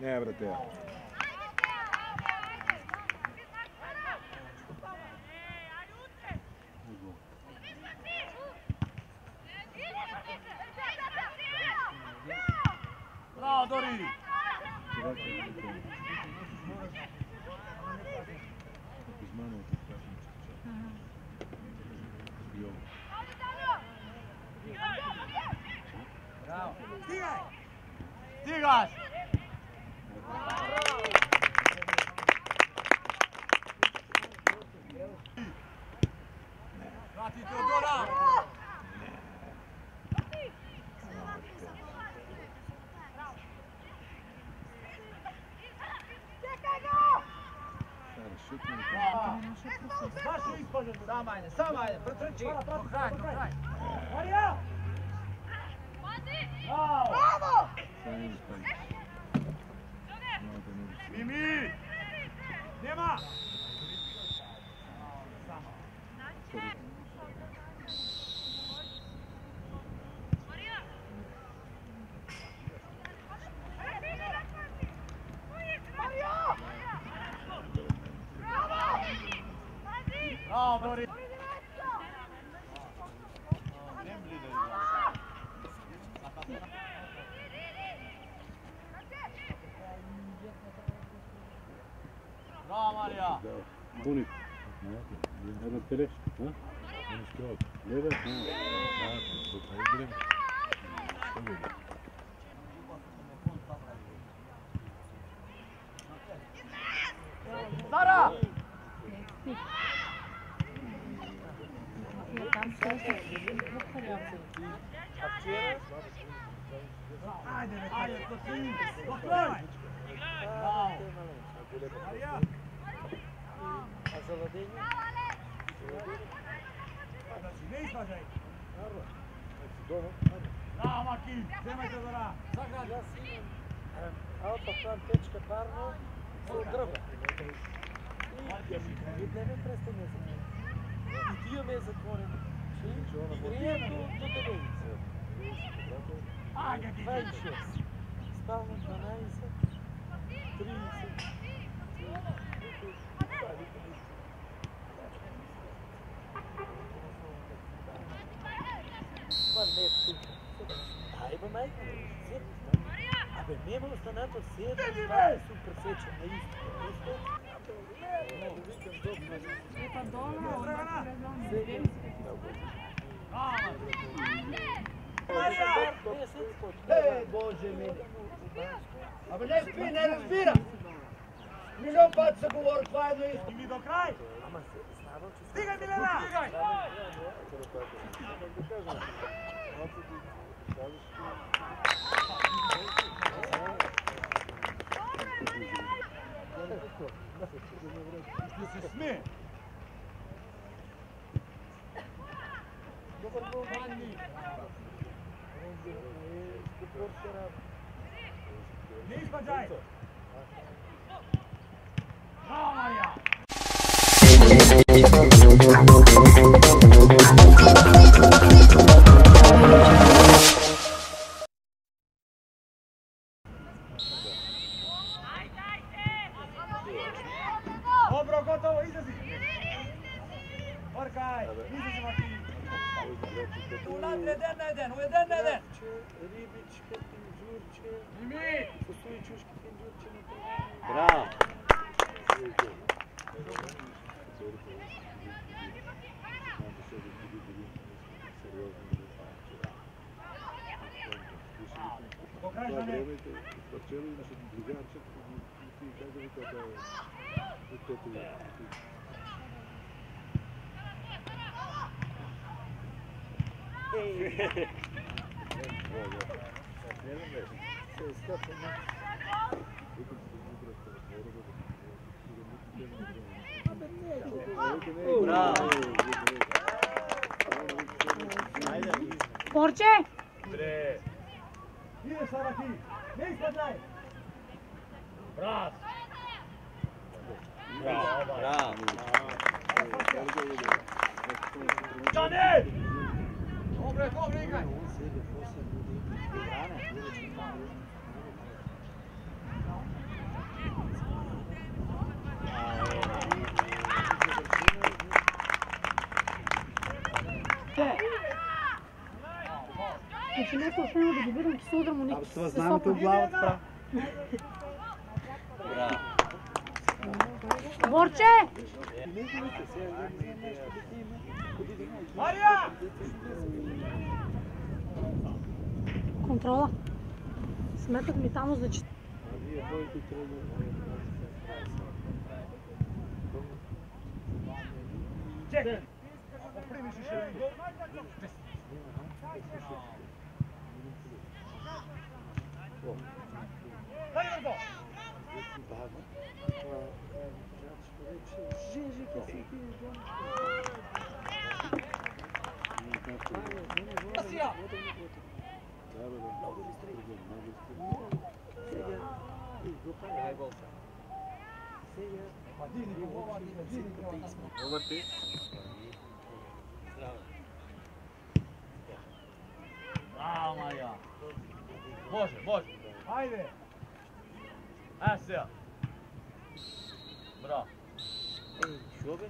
Ne, brate, ja. Bravo, Dori! Bravo! Stigaj! Stigaš! Vrati Teodora! Sam ajde, pretrči! Dokraj! Marija! Bravo! Mimi! Nema! Bravo, Dori! Bravo, Marija! Bunit. Jedna teleš, ha? Oni skrot. Leva, ha? Sara! Ajde, to si! Dokraj! Bravo! Marija! A завладение? Ne izvađaj! Dobro. Bravo, Maki! Zemaj Teodora! Zagradi! Ja si imam autokran tečka parno od drva. I dnevno prestane za mene. I dio me je zatvoren. I grijem do Devenice. Ajde, ti! 26. Stalno 12. 30. Ajmo majka, абе нема останато седно, това е супер сечен, наистина. E pa dobro, Bože mili. Абе не спи, не разбира. Милион път се говори, това е едно иsto. Ми до край! Стигай, Милена! Стигай! Ти се смее! Добър гол, Манни! Не изпаджай! Браво, Мария! Dobro, gotovo, izlazi! Orkaj, izlazi Martin! Unaprijed, jedan na jedan, u jedan na jedan! Ribičke, pinđurče, Mimi! postoji čuške pinđurče na programu. Bravo! Покажи Това на време него. вчера имаше другарчет и как да вика да от тето ви. Порче! Иде Сава ти. Не изпадай. Брас. Джани! Добре, добре, играй. Значи нещо останало да ги видим, че се удрам у них. Това знамето в главата прави. Борче! Мария! Контрола. Сметът ми там значи. Чекай. Ако примеш ще ви го. Дай го. Асия. Браво, Мария! Može, može! Ajde. Asija! Bravo! Шо бе?